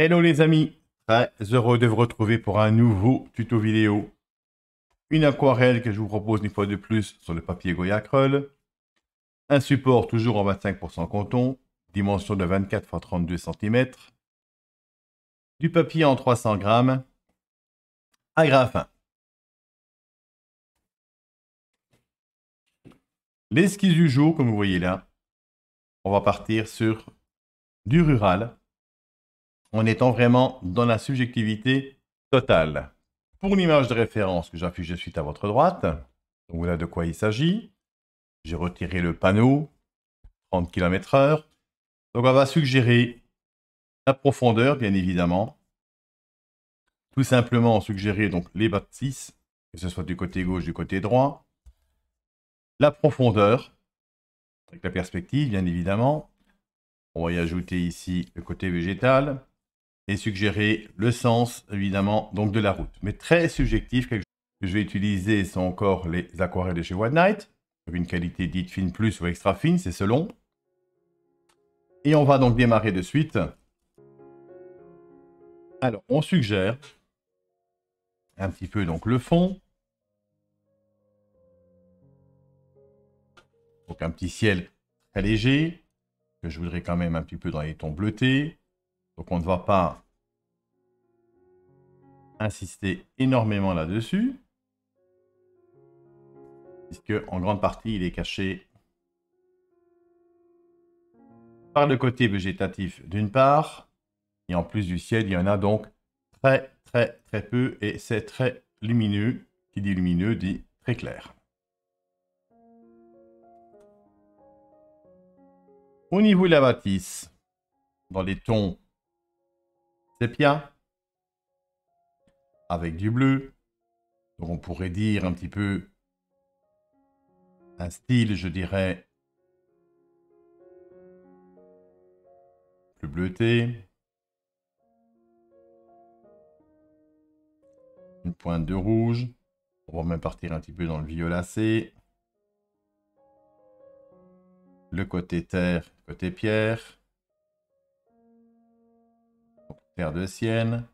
Hello les amis, très heureux de vous retrouver pour un nouveau tuto vidéo. Une aquarelle que je vous propose une fois de plus sur le papier Goya Acryl. Un support toujours en 25% coton, dimension de 24 x 32 cm. Du papier en 300 grammes, agrafin. L'esquisse du jour, comme vous voyez là, on va partir sur du rural, en étant vraiment dans la subjectivité totale. Pour l'image de référence que j'affiche de suite à votre droite, donc voilà de quoi il s'agit. J'ai retiré le panneau, 30 km/h. Donc on va suggérer la profondeur, bien évidemment. Tout simplement suggérer donc les bâtisses, que ce soit du côté gauche, du côté droit. La profondeur, avec la perspective, bien évidemment. On va y ajouter ici le côté végétal. Et suggérer le sens, évidemment, donc de la route. Mais très subjectif, quelque chose que je vais utiliser sont encore les aquarelles de chez White Knight. Une qualité dite fine plus ou extra fine, c'est selon. Et on va donc démarrer de suite. Alors, on suggère un petit peu donc le fond. Donc un petit ciel très léger, que je voudrais quand même un petit peu dans les tons bleutés. Donc on ne va pas insister énormément là-dessus, puisque en grande partie il est caché par le côté végétatif d'une part, et en plus du ciel, il y en a donc très peu, et c'est très lumineux. Qui dit lumineux dit très clair. Au niveau de la bâtisse, dans les tons sépia, avec du bleu, donc on pourrait dire un petit peu un style, je dirais, plus bleuté. Une pointe de rouge. On va même partir un petit peu dans le violacé. Le côté terre, côté pierre. Terre de sienne.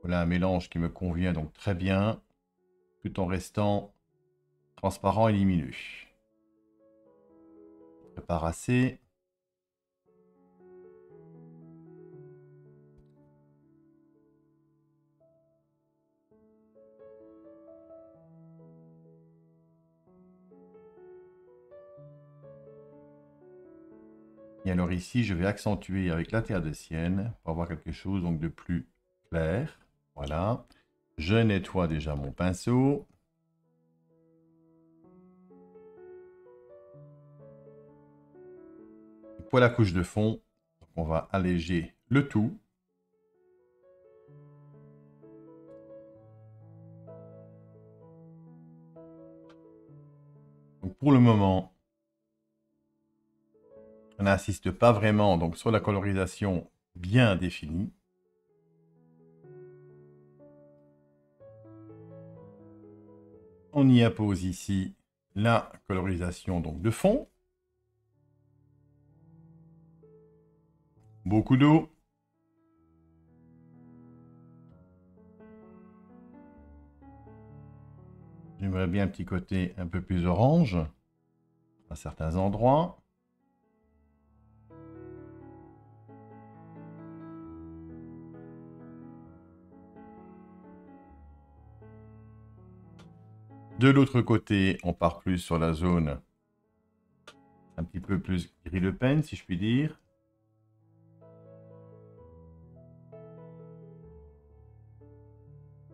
Voilà un mélange qui me convient donc très bien, tout en restant transparent et lumineux. Je prépare assez. Et alors ici, je vais accentuer avec la terre de sienne pour avoir quelque chose donc de plus clair. Voilà. Je nettoie déjà mon pinceau. Pour la couche de fond, on va alléger le tout. Donc pour le moment, on n'insiste pas vraiment donc, sur la colorisation bien définie. On y appose ici la colorisation donc, de fond. Beaucoup d'eau. J'aimerais bien un petit côté un peu plus orange à certains endroits. De l'autre côté, on part plus sur la zone un petit peu plus gris Le Pen, si je puis dire.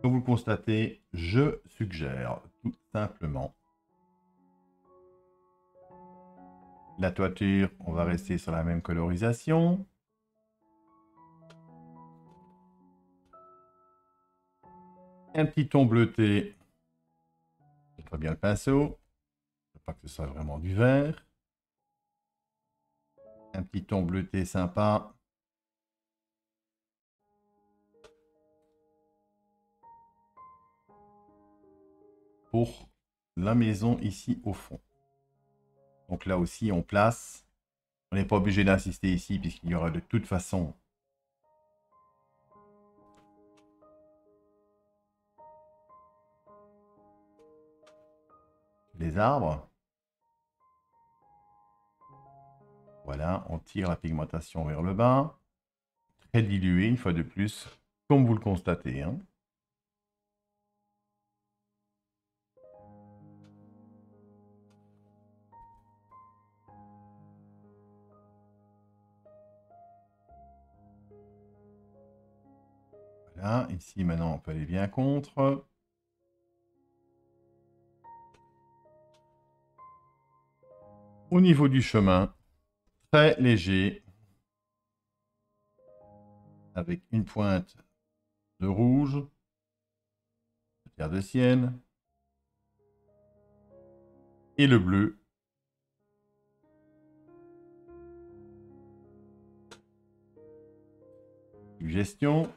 Comme vous le constatez, je suggère tout simplement la toiture, on va rester sur la même colorisation. Un petit ton bleuté. Je très bien le pinceau. Je ne veux pas que ce soit vraiment du vert. Un petit ton bleuté sympa. Pour la maison ici au fond. Donc là aussi, on place. On n'est pas obligé d'insister ici puisqu'il y aura de toute façon les arbres. Voilà, on tire la pigmentation vers le bas. Très dilué, une fois de plus, comme vous le constatez, hein. Voilà, ici maintenant on peut aller bien contre. Au niveau du chemin, très léger, avec une pointe de rouge, de terre de sienne, et le bleu. Suggestion.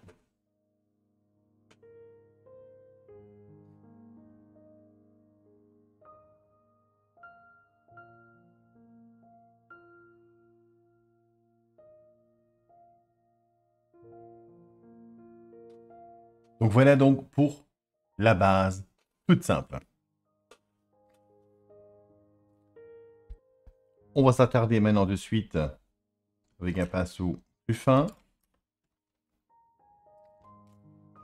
Donc voilà donc pour la base, toute simple. On va s'attarder maintenant de suite avec un pinceau plus fin.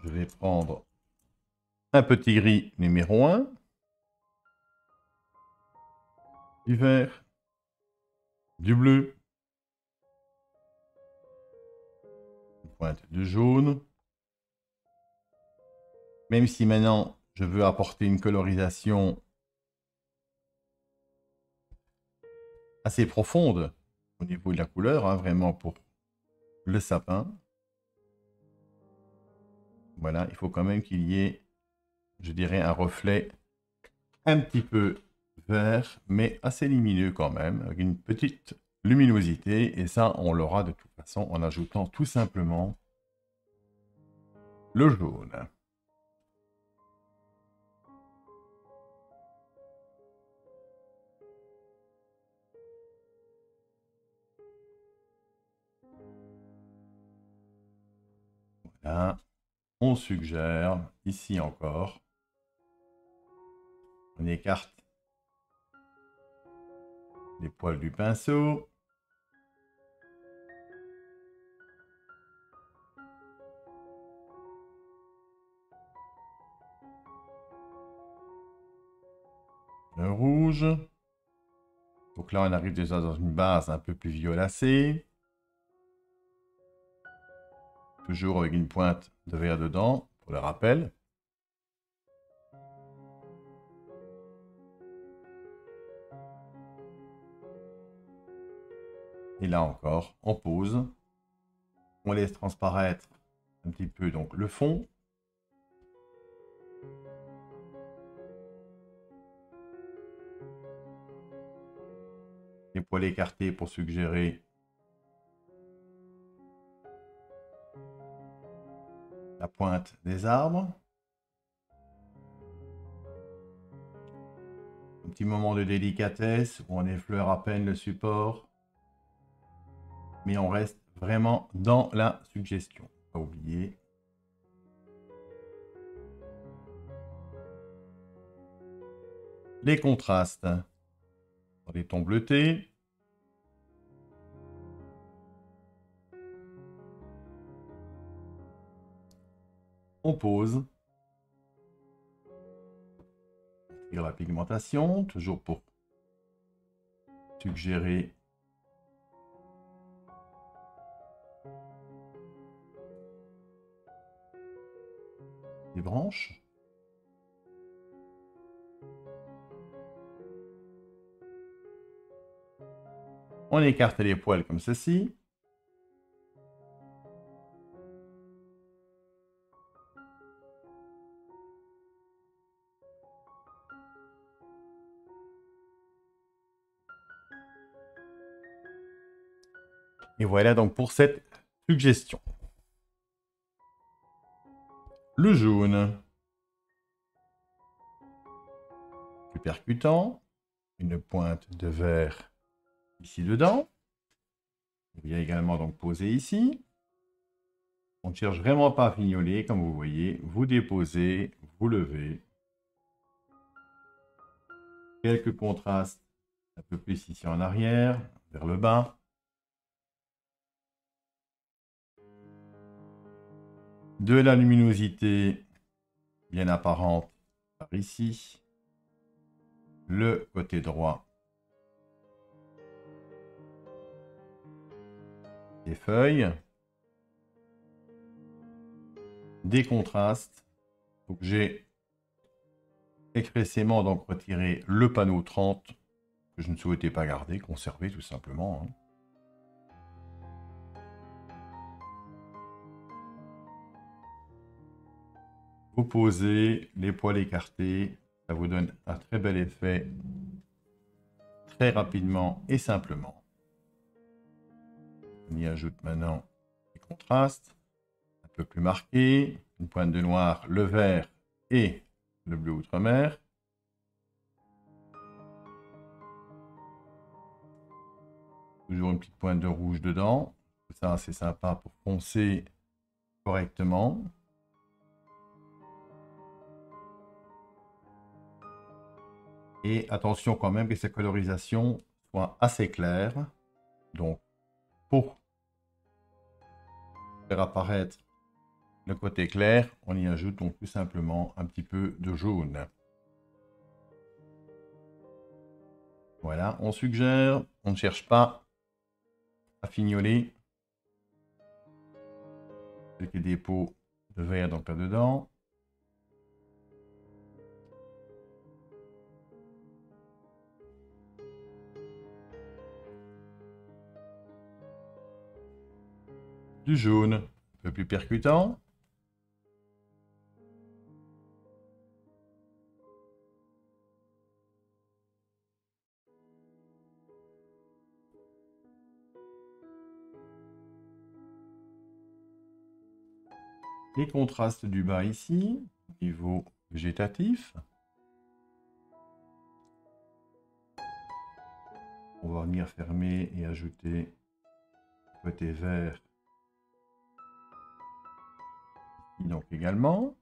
Je vais prendre un petit gris numéro 1, du vert, du bleu, une pointe de jaune. Même si maintenant je veux apporter une colorisation assez profonde au niveau de la couleur, hein, vraiment pour le sapin. Voilà, il faut quand même qu'il y ait, je dirais, un reflet un petit peu vert, mais assez lumineux quand même, avec une petite luminosité. Et ça, on l'aura de toute façon en ajoutant tout simplement le jaune. Voilà, on suggère, ici encore, on écarte les poils du pinceau. Le rouge. Donc là, on arrive déjà dans une base un peu plus violacée. Toujours avec une pointe de vert dedans, pour le rappel. Et là encore, on pose. On laisse transparaître un petit peu donc le fond. Les poils écartés pour suggérer la pointe des arbres. Un petit moment de délicatesse où on effleure à peine le support. Mais on reste vraiment dans la suggestion. Pas oublier. Les contrastes dans les tons bleutés. On pose. On tire la pigmentation, toujours pour suggérer les branches. On écarte les poils comme ceci. Et voilà donc pour cette suggestion. Le jaune. Plus percutant. une pointe de verre ici dedans. Il y a également donc posé ici. On ne cherche vraiment pas à fignoler, comme vous voyez. Vous déposez, vous levez. Quelques contrastes, un peu plus ici en arrière, vers le bas. De la luminosité bien apparente par ici. Le côté droit des feuilles. Des contrastes. Donc j'ai expressément donc retiré le panneau 30 que je ne souhaitais pas garder, conserver tout simplement. Hein. Vous posez les poils écartés, ça vous donne un très bel effet très rapidement et simplement. On y ajoute maintenant les contrastes, un peu plus marqués, une pointe de noir, le vert et le bleu outre-mer. Toujours une petite pointe de rouge dedans. Ça, c'est sympa pour foncer correctement. Et attention quand même que ces colorisations soient assez claires. Donc, pour faire apparaître le côté clair, on y ajoute donc tout simplement un petit peu de jaune. Voilà, on suggère, on ne cherche pas à fignoler. Quelques dépôts de verre donc là-dedans. Du jaune, un peu plus percutant. Les contrastes du bas ici, au niveau végétatif. On va venir fermer et ajouter le côté vert. Donc également.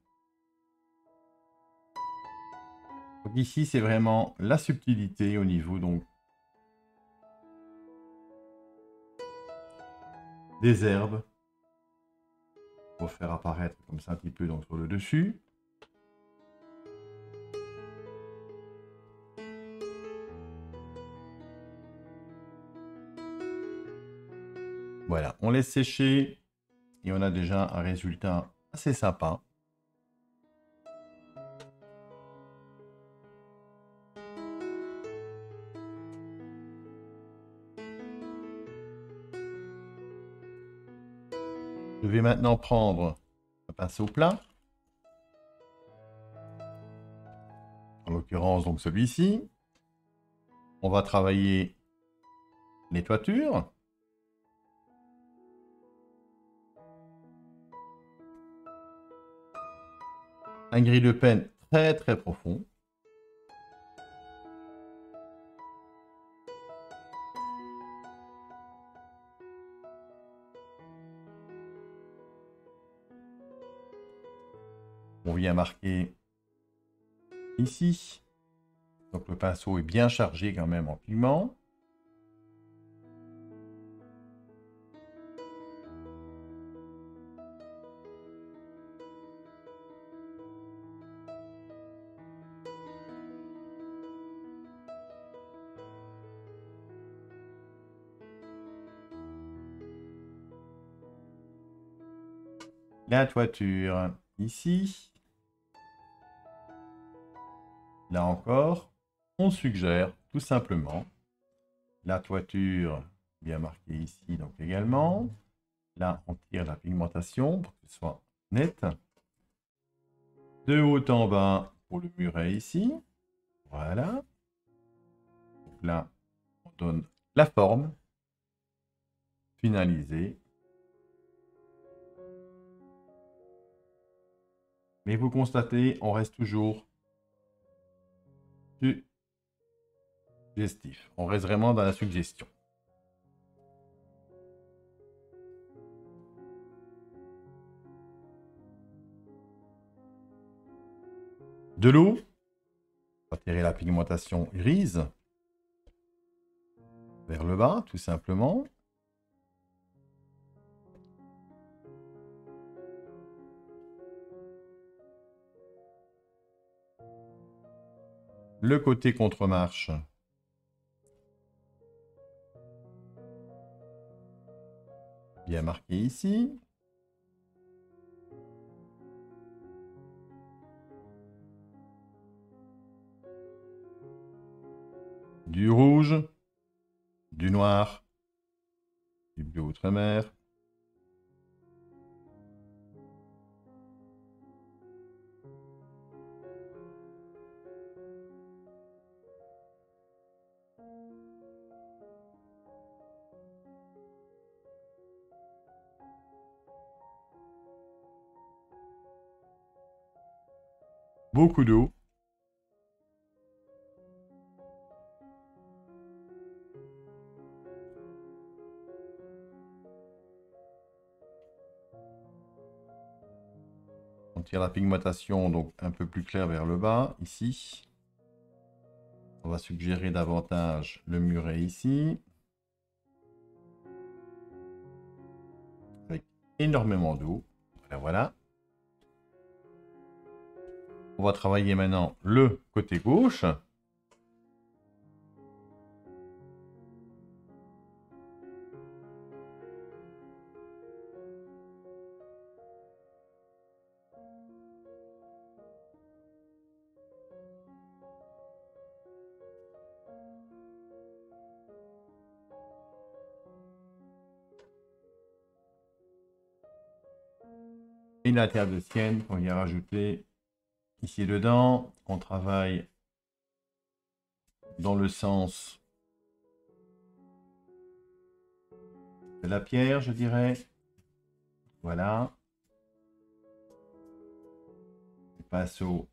Donc ici, c'est vraiment la subtilité au niveau donc des herbes. Pour faire apparaître comme ça un petit peu donc sur le dessus. Voilà, on laisse sécher et on a déjà un résultat assez sympa. Je vais maintenant prendre un pinceau plat. En l'occurrence, donc celui-ci. On va travailler les toitures. Un gris de peine très très profond. On vient marquer ici. Donc le pinceau est bien chargé quand même en pigment. La toiture ici. Là encore, on suggère tout simplement la toiture bien marquée ici donc également. Là, on tire la pigmentation pour que ce soit net. De haut en bas pour le muret ici. Voilà. Donc là, on donne la forme finalisée. Mais vous constatez, on reste toujours Suggestif. On reste vraiment dans la suggestion. De l'eau. On va tirer la pigmentation grise vers le bas, tout simplement. Le côté contre-marche. Bien marqué ici. Du rouge, du noir, du bleu outre-mer. Beaucoup d'eau. On tire la pigmentation donc un peu plus claire vers le bas, ici. On va suggérer davantage le muret ici. Avec énormément d'eau. Voilà. On va travailler maintenant le côté gauche. Et la terre de sienne qu'on vient rajouter ici dedans. On travaille dans le sens de la pierre, je dirais. Voilà. On passe au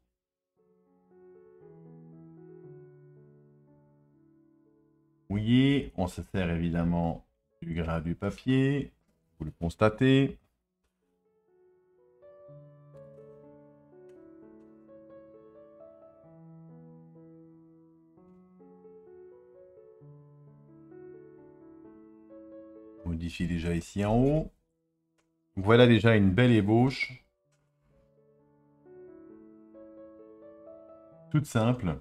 mouillé. On se sert évidemment du gras du papier. Vous le constatez. Modifie déjà ici en haut. Voilà déjà une belle ébauche. Toute simple.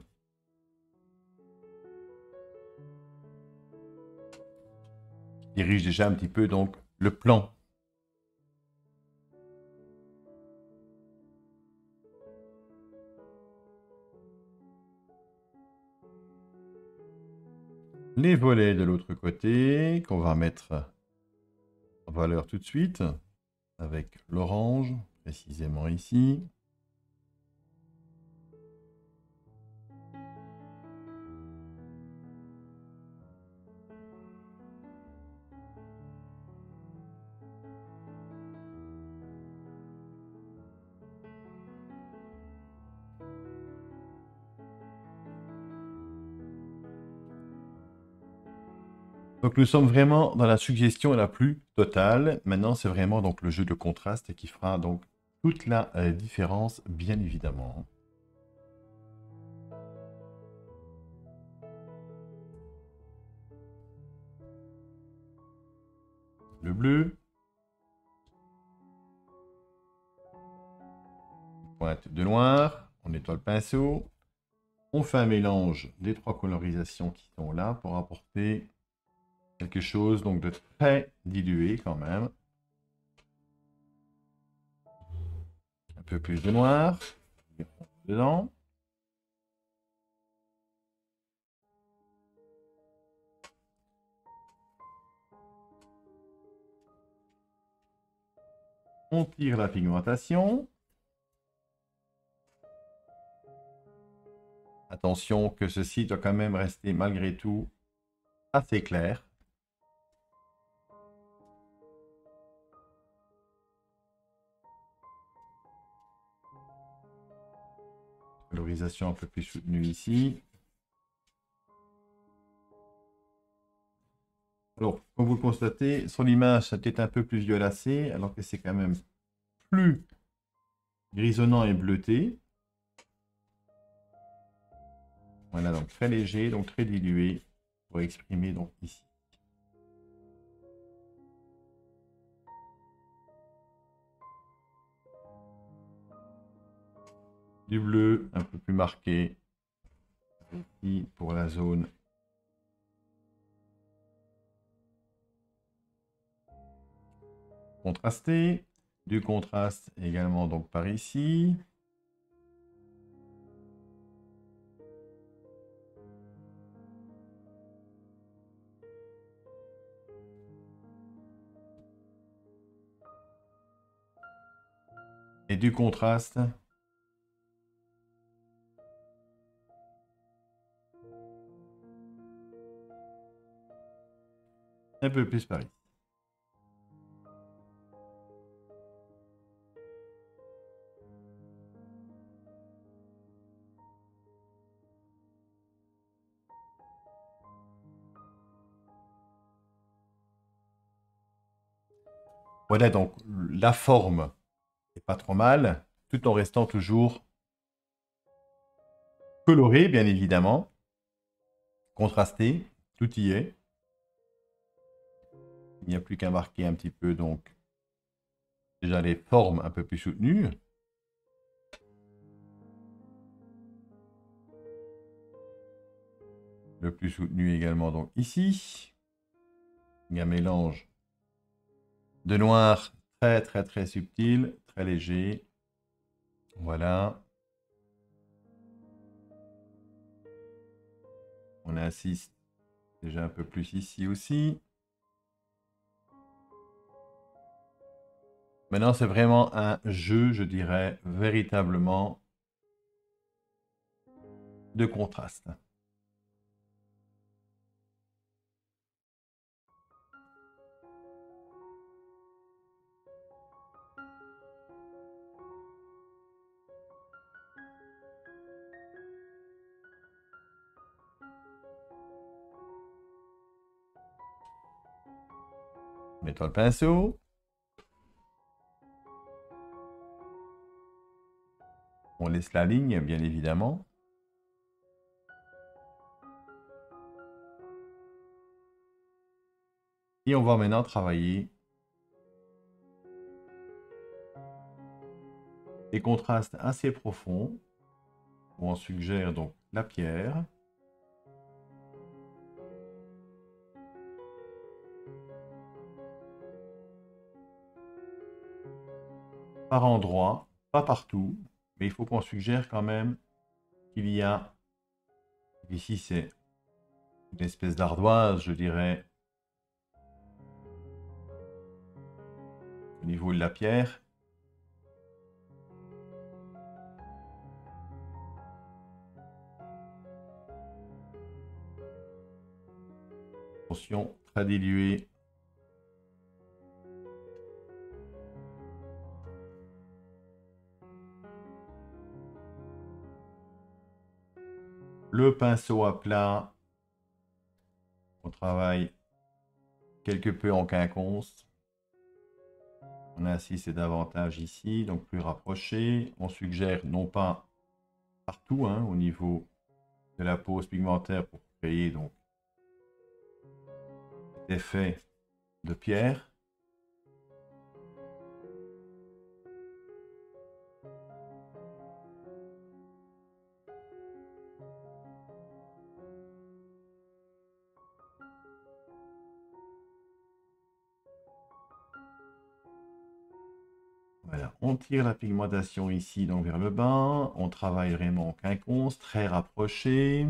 Qui dirige déjà un petit peu donc le plan. Les volets de l'autre côté qu'on va mettre en valeur tout de suite avec l'orange précisément ici. Donc nous sommes vraiment dans la suggestion la plus totale. Maintenant, c'est vraiment donc le jeu de contraste qui fera donc toute la différence, bien évidemment. Le bleu. Pointe de noir. On nettoie le pinceau. On fait un mélange des trois colorisations qui sont là pour apporter quelque chose donc de très dilué quand même. Un peu plus de noir dedans. On tire la pigmentation. Attention que ceci doit quand même rester malgré tout assez clair. Colorisation un peu plus soutenue ici. Alors, comme vous le constatez, sur l'image, ça peut-être un peu plus violacé, alors que c'est quand même plus grisonnant et bleuté. Voilà, donc très léger, donc très dilué, pour exprimer donc ici. Du bleu un peu plus marqué, ici pour la zone contrastée. Du contraste également donc par ici. Et du contraste un peu plus par ici. Voilà donc la forme est pas trop mal, tout en restant toujours coloré, bien évidemment, contrasté, tout y est. Il n'y a plus qu'à marquer un petit peu donc déjà les formes un peu plus soutenues. Le plus soutenu également donc ici. Il y a un mélange de noir très subtil, très léger. Voilà. On assiste déjà un peu plus ici aussi. Maintenant, c'est vraiment un jeu, je dirais, véritablement de contraste. Mettons le pinceau. On laisse la ligne, bien évidemment. Et on va maintenant travailler des contrastes assez profonds, où on suggère donc la pierre. Par endroits, pas partout, mais il faut qu'on suggère quand même qu'il y a, ici c'est une espèce d'ardoise, je dirais, au niveau de la pierre. Attention, très dilué. Le pinceau à plat. On travaille quelque peu en quinconce. On insiste davantage ici, donc plus rapproché. On suggère non pas partout, hein, au niveau de la pose pigmentaire pour créer donc cet effet de pierre. Voilà, on tire la pigmentation ici donc vers le bas. On travaille vraiment en quinconce, très rapproché.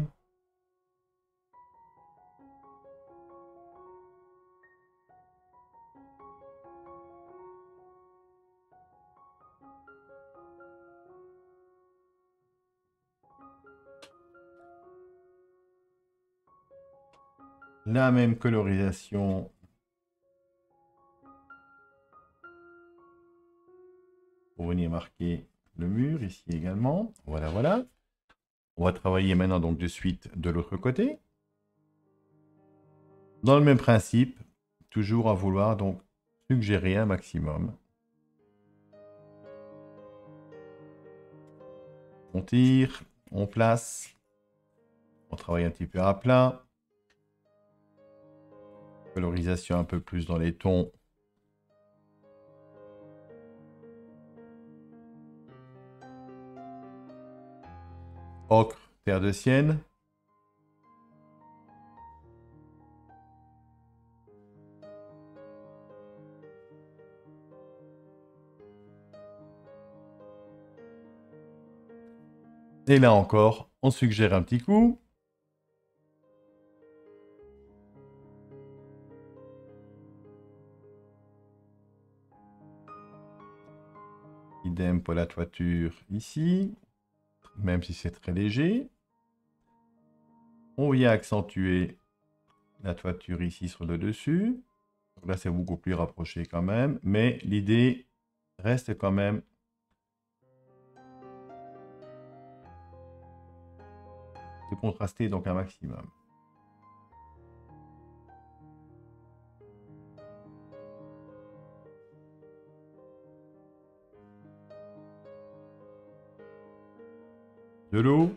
La même colorisation pour venir marquer le mur ici également. Voilà, voilà. On va travailler maintenant donc de suite de l'autre côté. Dans le même principe, toujours à vouloir donc suggérer un maximum. On tire, on place, on travaille un petit peu à plat. Colorisation un peu plus dans les tons. Ocre, terre de sienne. Et là encore, on suggère un petit coup. Idem pour la toiture ici, même si c'est très léger. On vient accentuer la toiture ici sur le dessus. Donc là, c'est beaucoup plus rapproché quand même, mais l'idée reste quand même de contraster donc un maximum. De l'eau.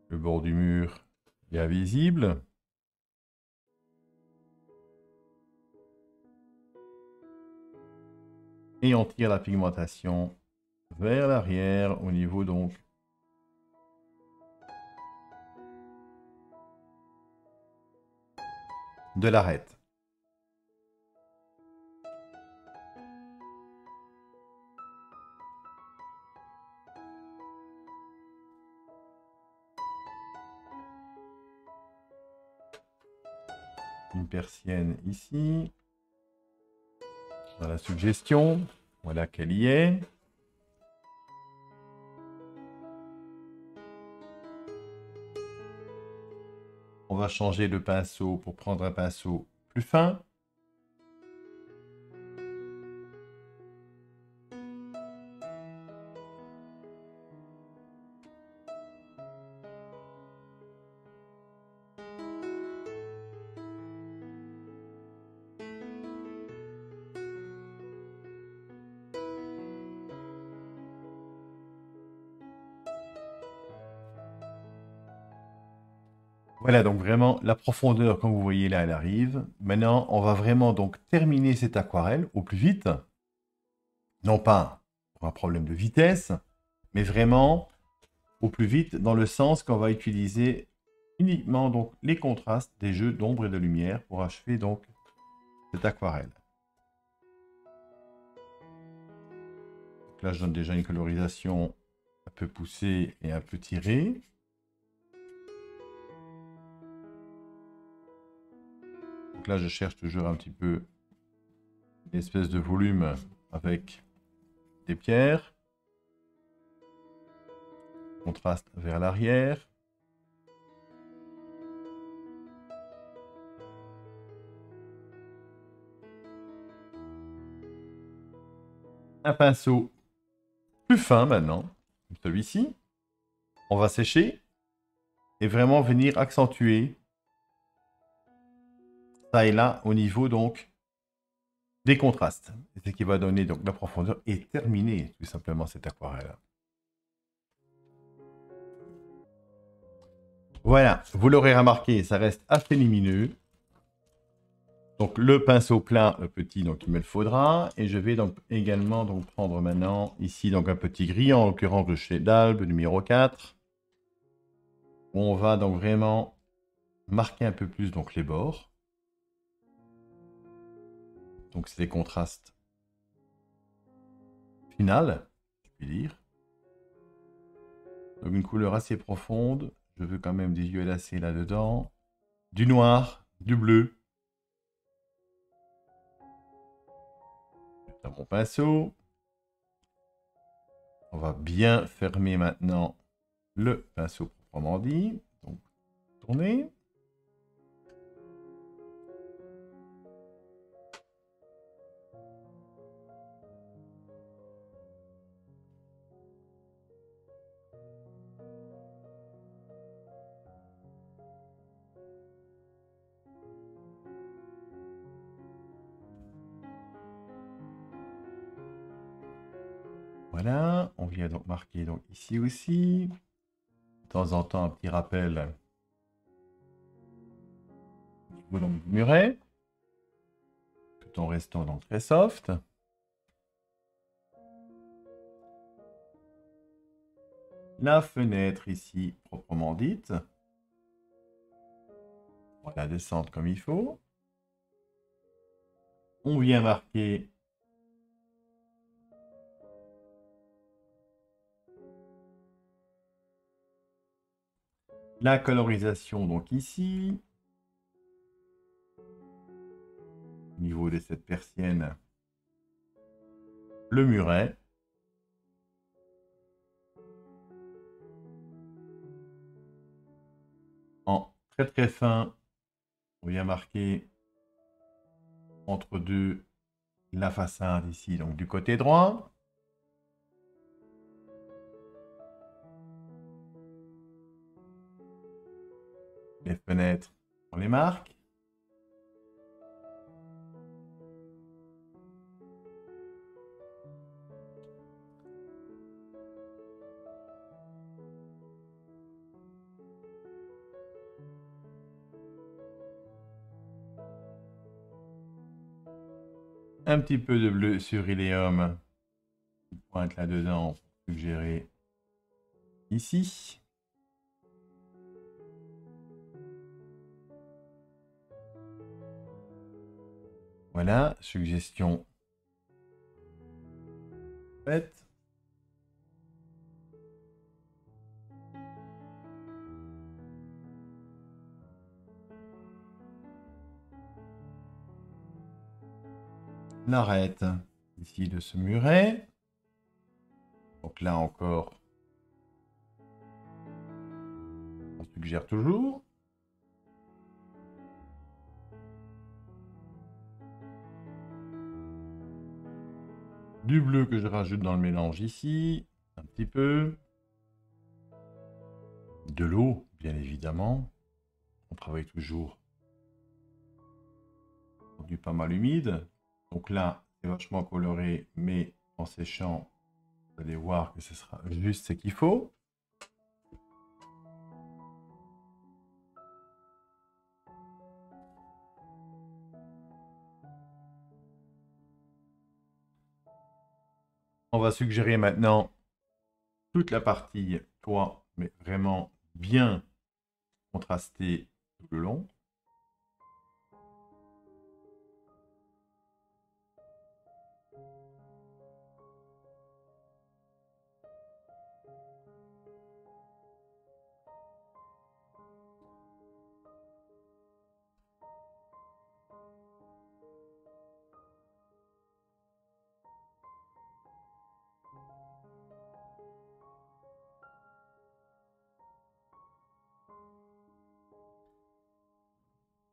Le bord du mur est invisible. Et on tire la pigmentation vers l'arrière au niveau donc de l'arête. Une persienne ici. Dans la suggestion, voilà qu'elle y est. On va changer le pinceau pour prendre un pinceau plus fin. Voilà donc vraiment la profondeur, comme vous voyez là, elle arrive. Maintenant, on va vraiment donc terminer cette aquarelle au plus vite. Non pas pour un problème de vitesse, mais vraiment au plus vite dans le sens qu'on va utiliser uniquement donc les contrastes des jeux d'ombre et de lumière pour achever donc cette aquarelle. Donc là, je donne déjà une colorisation un peu poussée et un peu tirée. Donc là, je cherche toujours un petit peu une espèce de volume avec des pierres. Contraste vers l'arrière. Un pinceau plus fin maintenant, comme celui-ci. On va sécher et vraiment venir accentuer ça et là au niveau donc des contrastes. C'est ce qui va donner donc la profondeur et terminer tout simplement cette aquarelle. Voilà, vous l'aurez remarqué, ça reste assez lumineux. Donc le pinceau plat petit, donc il me le faudra. Et je vais donc également donc prendre maintenant ici donc un petit gris, en l'occurrence de chez Dalbe numéro 4. Où on va donc vraiment marquer un peu plus donc les bords. Donc c'est des contrastes final, je puis dire. Donc une couleur assez profonde. Je veux quand même des violacés là-dedans. Du noir, du bleu. Dans mon pinceau. On va bien fermer maintenant le pinceau proprement dit. Donc, tourner. Voilà, on vient donc marquer donc ici aussi. De temps en temps, un petit rappel au niveau donc du muret, tout en restant donc très soft. La fenêtre ici, proprement dite. On va la descendre comme il faut. On vient marquer la colorisation donc ici. Au niveau de cette persienne, le muret. En très très fin, on vient marquer entre deux la façade ici, donc du côté droit. Les fenêtres, on les marque. Un petit peu de bleu sur Ileum. Une pointe là-dedans pour suggérer ici. Voilà, suggestion faite. L'arête ici de ce muret. Donc là encore, on suggère toujours. Du bleu que je rajoute dans le mélange ici, un petit peu. De l'eau, bien évidemment. On travaille toujours sur du pas mal humide. Donc là, c'est vachement coloré, mais en séchant, vous allez voir que ce sera juste ce qu'il faut. On va suggérer maintenant toute la partie toit, mais vraiment bien contrastée tout le long.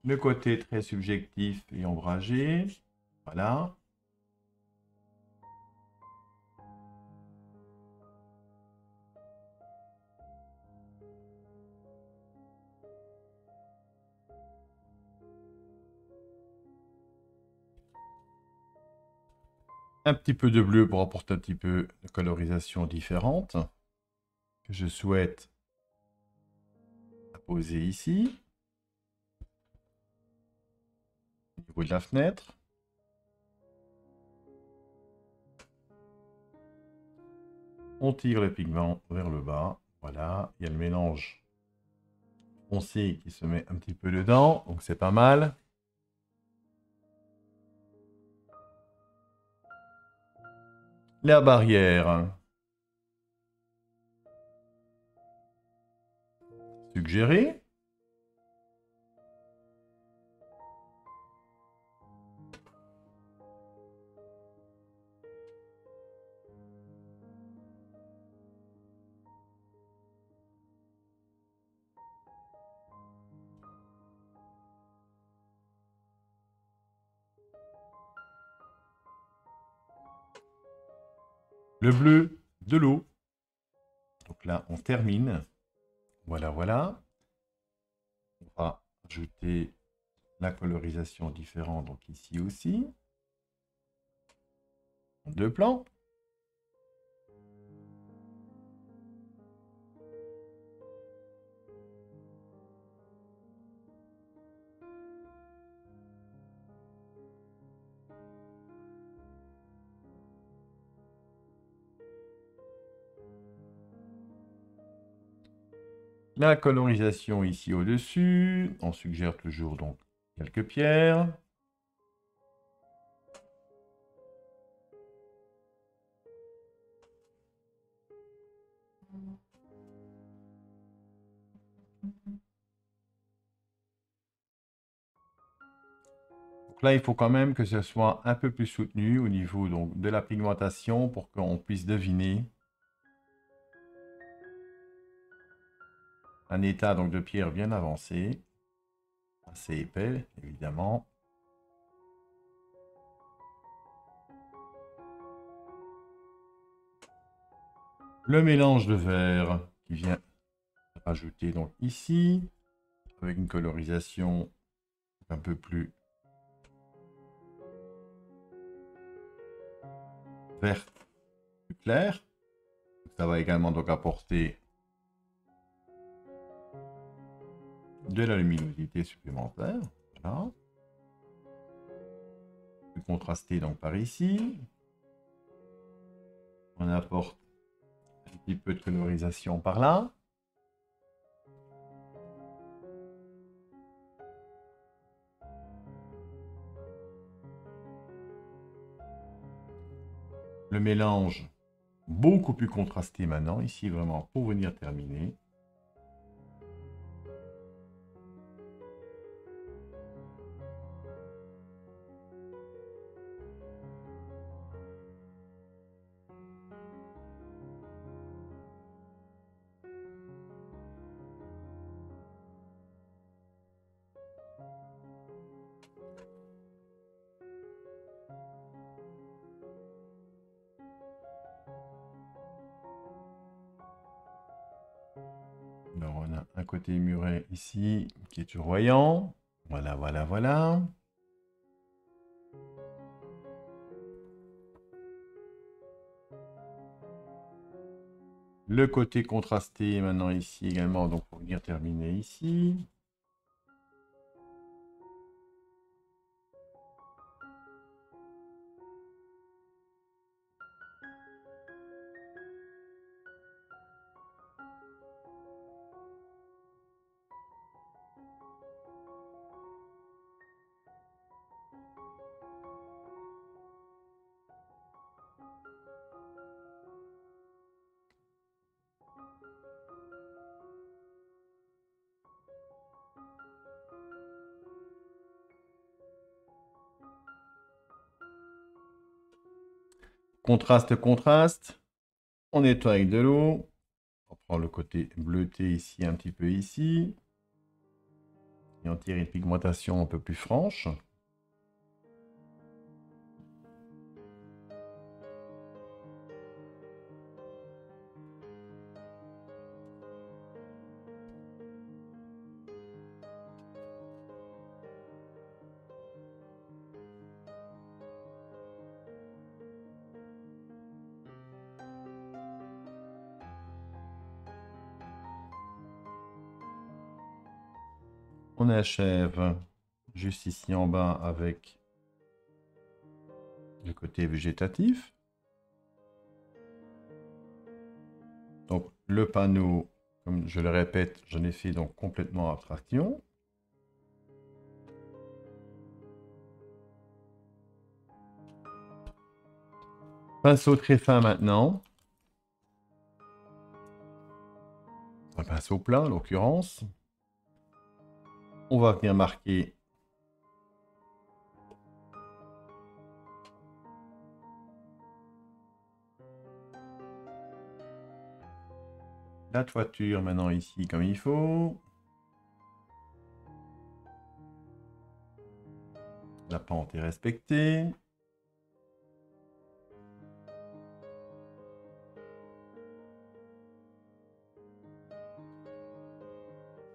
Le côté très subjectif et ombragé. Voilà. Un petit peu de bleu pour apporter un petit peu de colorisation différente que je souhaite poser ici au niveau de la fenêtre. On tire le pigment vers le bas. Voilà, il y a le mélange foncé qui se met un petit peu dedans, donc c'est pas mal. La barrière suggérée. le bleu, de l'eau. Donc là, on termine. Voilà, voilà. On va ajouter la colorisation différente, donc ici aussi. Deux plans. La colorisation ici au-dessus. On suggère toujours donc quelques pierres. Donc là, il faut quand même que ce soit un peu plus soutenu au niveau donc, de la pigmentation pour qu'on puisse deviner un état donc, de pierre bien avancé. Assez épais, évidemment. Le mélange de verre qui vient rajouter donc ici, avec une colorisation un peu plus verte, plus claire. Ça va également donc apporter de la luminosité supplémentaire. Voilà. Plus contrasté donc par ici. On apporte un petit peu de colorisation par là. Le mélange beaucoup plus contrasté maintenant, ici vraiment pour venir terminer. Alors on a un côté muret ici qui est turvoyant. Voilà, voilà, voilà. Le côté contrasté maintenant ici également, donc pour venir terminer ici. Contraste, contraste. On nettoie avec de l'eau. On prend le côté bleuté ici, un petit peu ici. Et on tire une pigmentation un peu plus franche. On achève juste ici en bas avec le côté végétatif. Donc le panneau, comme je le répète, j'en ai fait donc complètement abstraction. Pinceau très fin maintenant. Un pinceau plat en l'occurrence. On va venir marquer la toiture maintenant ici comme il faut. La pente est respectée.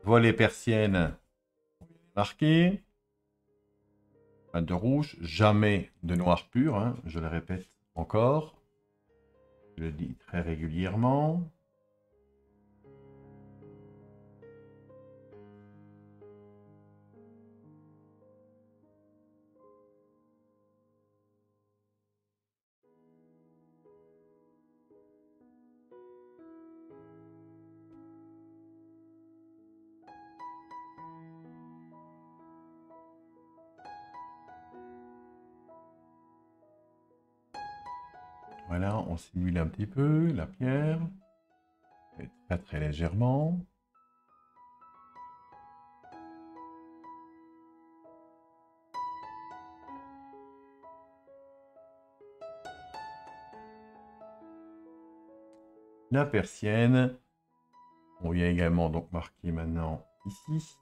Volet persienne marqué. Pas de rouge, jamais de noir pur, hein, je le répète encore. Je le dis très régulièrement. Voilà, on simule un petit peu la pierre. Et très très légèrement. La persienne. On vient également donc marquer maintenant ici.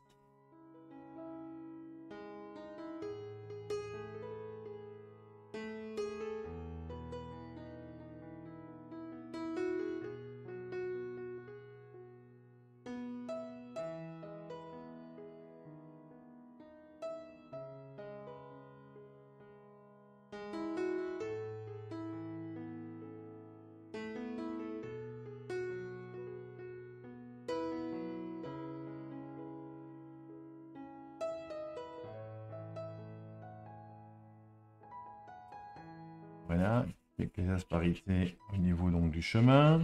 Voilà, quelques aspérités au niveau donc du chemin.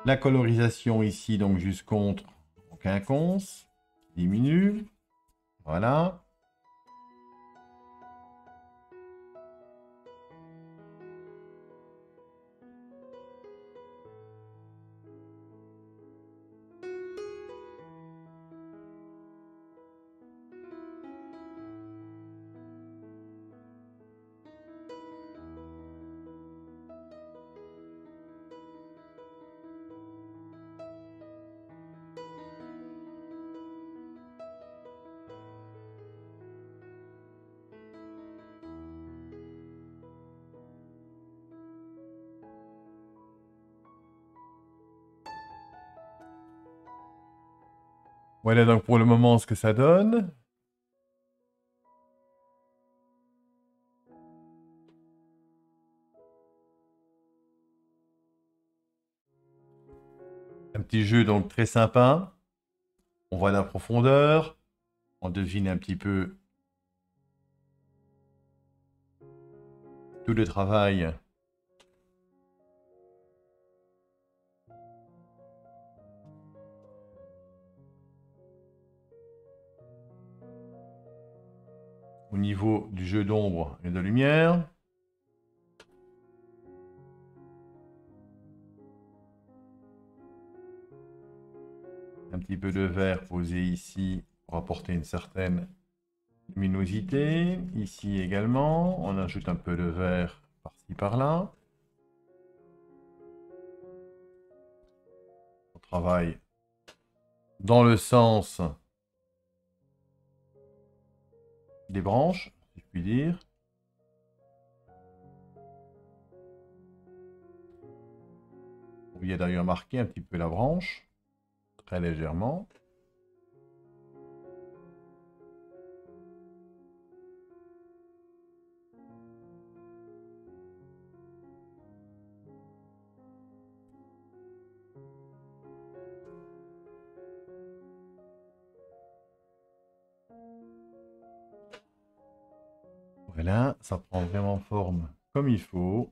La colorisation ici, donc jusqu'entre quinconce, diminue. Voilà. Voilà donc pour le moment ce que ça donne. Un petit jeu donc très sympa. On voit la profondeur. On devine un petit peu tout le travail au niveau du jeu d'ombre et de lumière. Un petit peu de vert posé ici pour apporter une certaine luminosité. Ici également, on ajoute un peu de vert par-ci par-là. On travaille dans le sens des branches, si je puis dire. Vous voyez d'ailleurs marqué un petit peu la branche, très légèrement. Voilà, ça prend vraiment forme comme il faut.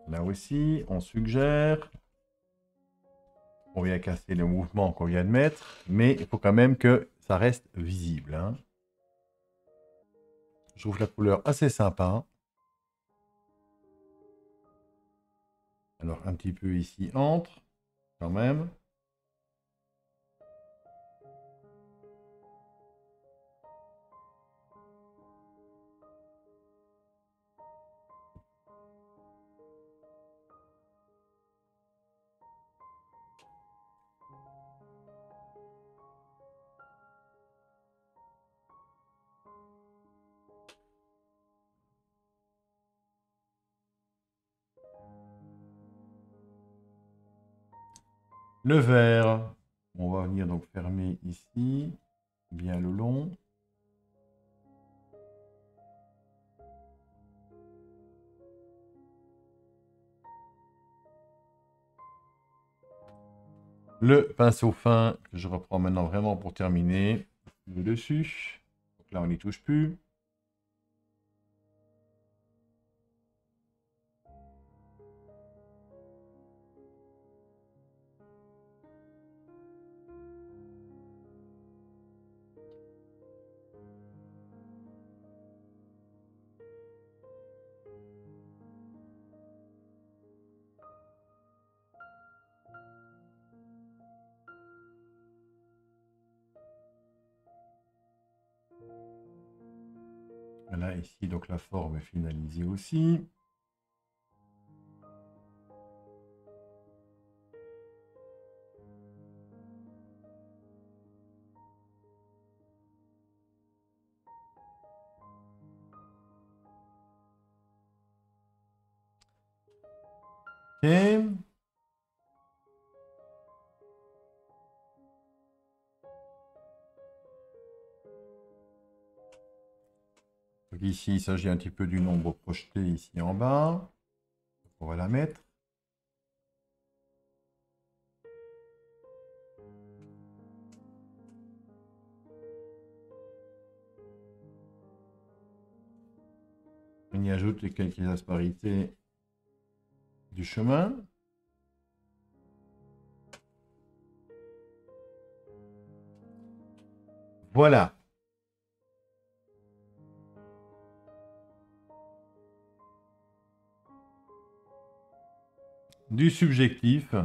Là aussi, on suggère. On vient casser le mouvement qu'on vient de mettre, mais il faut quand même que ça reste visible, hein. Je trouve la couleur assez sympa. Alors un petit peu ici entre, quand même. Le vert, on va venir donc fermer ici, bien le long. Le pinceau fin, que je reprends maintenant vraiment pour terminer, le dessus. Donc là, on n'y touche plus. Voilà, ici, donc la forme est finalisée aussi. Ok. Donc ici, il s'agit un petit peu d'une ombre projetée ici en bas. On va la mettre. On y ajoute les quelques aspérités du chemin. Voilà. Du subjectif.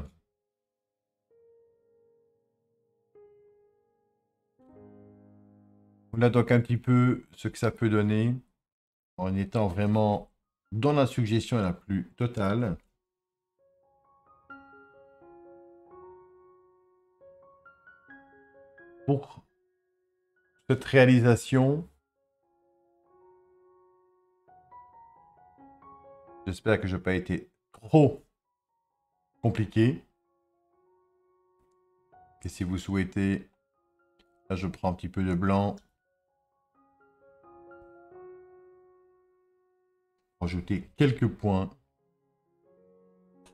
Voilà donc un petit peu ce que ça peut donner en étant vraiment dans la suggestion la plus totale. Pour cette réalisation, j'espère que je n'ai pas été trop compliqué. Et si vous souhaitez, là je prends un petit peu de blanc. Rajouter quelques points.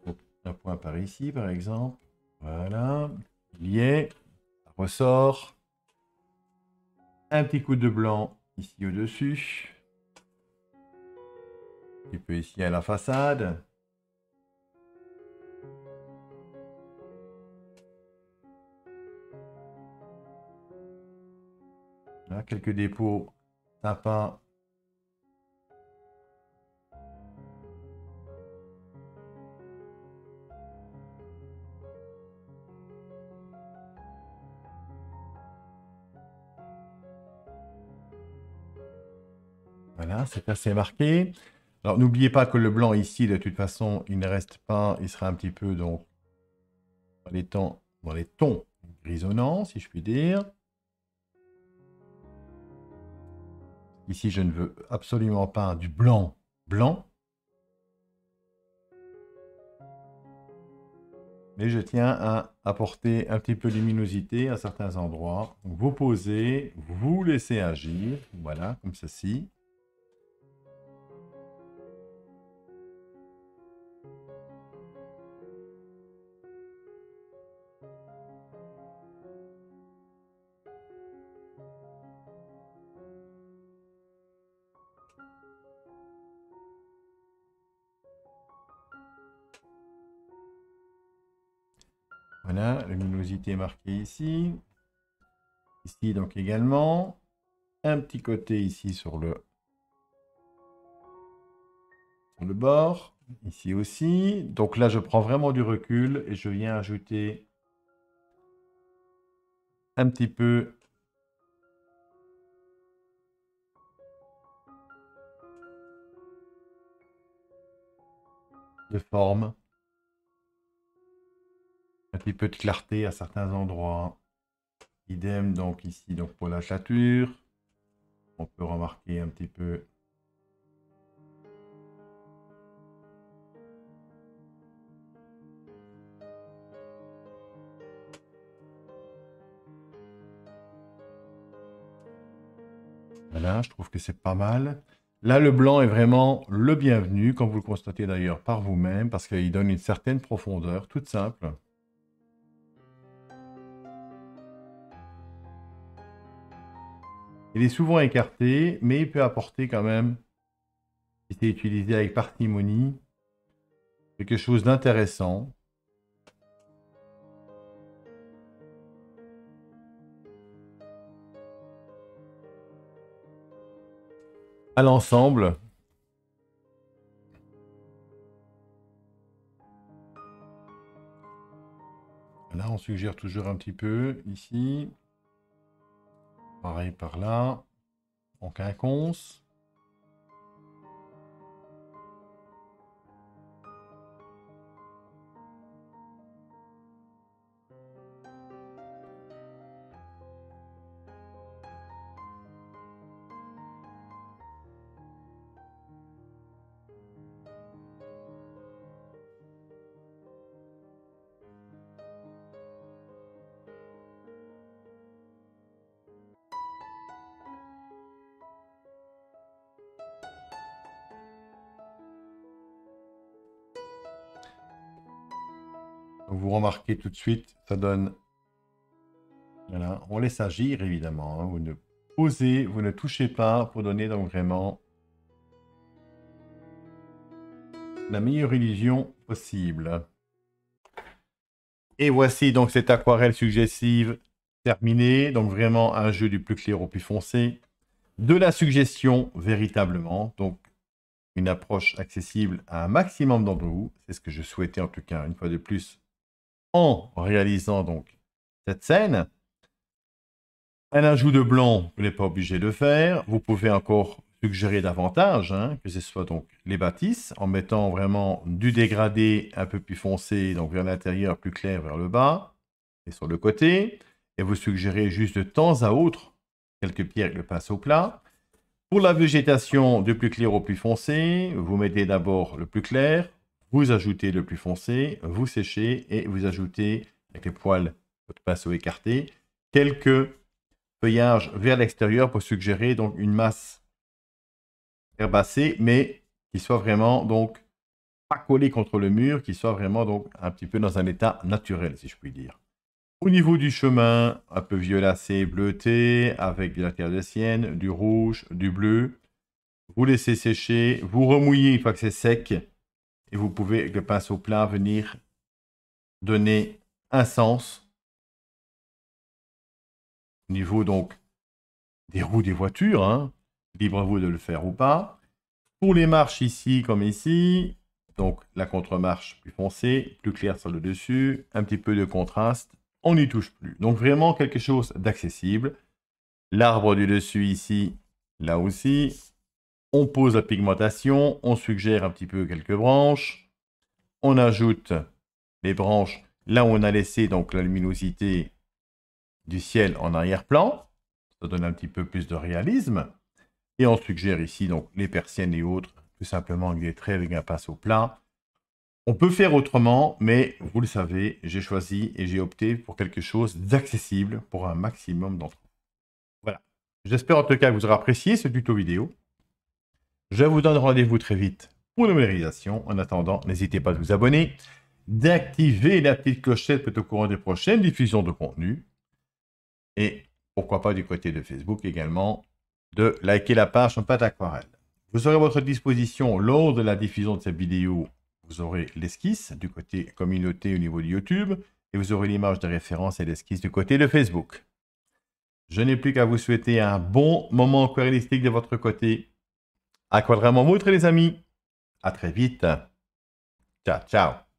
Donc, un point par ici, par exemple. Voilà. Il y est. Ça ressort. Un petit coup de blanc ici au-dessus. Un petit peu ici à la façade. Là, quelques dépôts sympas. Voilà, c'est assez marqué. Alors, n'oubliez pas que le blanc ici, de toute façon, il ne reste pas. Il sera un petit peu donc, dans les tons grisonnants, si je puis dire. Ici, je ne veux absolument pas du blanc blanc. Mais je tiens à apporter un petit peu de luminosité à certains endroits. Donc, vous posez, vous laissez agir. Voilà, comme ceci. Voilà, la luminosité marquée ici. Ici, donc également. Un petit côté ici sur le bord. Ici aussi. Donc là, je prends vraiment du recul et je viens ajouter un petit peu de forme. Un petit peu de clarté à certains endroits. Idem donc ici donc pour la châture. On peut remarquer un petit peu bien, je trouve que c'est pas mal. Là, le blanc est vraiment le bienvenu, comme vous le constatez d'ailleurs par vous-même, parce qu'il donne une certaine profondeur, toute simple. Il est souvent écarté, mais il peut apporter quand même, si c'est utilisé avec parcimonie, quelque chose d'intéressant. À l'ensemble, là on suggère toujours un petit peu ici, pareil par là, en quinconce. Vous remarquez tout de suite, ça donne... Voilà, on laisse agir évidemment. Hein. Vous ne posez, vous ne touchez pas pour donner donc vraiment la meilleure illusion possible. Et voici donc cette aquarelle suggestive terminée. Donc vraiment un jeu du plus clair au plus foncé. De la suggestion véritablement. Donc une approche accessible à un maximum d'entre vous. C'est ce que je souhaitais en tout cas une fois de plus en réalisant donc cette scène. Un ajout de blanc, vous n'êtes pas obligé de faire. Vous pouvez encore suggérer davantage, hein, que ce soit donc les bâtisses, en mettant vraiment du dégradé un peu plus foncé, donc vers l'intérieur, plus clair vers le bas, et sur le côté. Et vous suggérez juste de temps à autre quelques pierres avec le pinceau plat. Pour la végétation, du plus clair au plus foncé, vous mettez d'abord le plus clair, vous ajoutez le plus foncé, vous séchez et vous ajoutez, avec les poils, votre pinceau écarté, quelques feuillage vers l'extérieur pour suggérer donc une masse herbacée, mais qui soit vraiment donc pas collée contre le mur, qui soit vraiment donc un petit peu dans un état naturel, si je puis dire. Au niveau du chemin, un peu violacé, bleuté, avec de la terre de sienne, du rouge, du bleu. Vous laissez sécher, vous remouillez une fois que c'est sec, et vous pouvez, avec le pinceau plat, venir donner un sens au niveau donc des roues des voitures, hein. Libre à vous de le faire ou pas. Pour les marches ici comme ici, donc la contre-marche plus foncée, plus claire sur le dessus, un petit peu de contraste, on n'y touche plus. Donc vraiment quelque chose d'accessible. L'arbre du dessus ici, là aussi, on pose la pigmentation, on suggère un petit peu quelques branches, on ajoute les branches là où on a laissé donc la luminosité du ciel en arrière-plan. Ça donne un petit peu plus de réalisme. Et on suggère ici donc les persiennes et autres, tout simplement avec des traits avec un pinceau plat. On peut faire autrement, mais vous le savez, j'ai choisi et j'ai opté pour quelque chose d'accessible pour un maximum d'entre vous. Voilà. J'espère en tout cas que vous aurez apprécié ce tuto vidéo. Je vous donne rendez-vous très vite pour une nouvelle réalisation. En attendant, n'hésitez pas à vous abonner, d'activer la petite clochette pour être au courant des prochaines diffusions de contenu. Et pourquoi pas du côté de Facebook également, de liker la page en pâte aquarelle. Vous aurez à votre disposition lors de la diffusion de cette vidéo, vous aurez l'esquisse du côté communauté au niveau de YouTube et vous aurez l'image de référence et l'esquisse du côté de Facebook. Je n'ai plus qu'à vous souhaiter un bon moment aquarellistique de votre côté. Aquarellement vôtre les amis. À très vite. Ciao, ciao.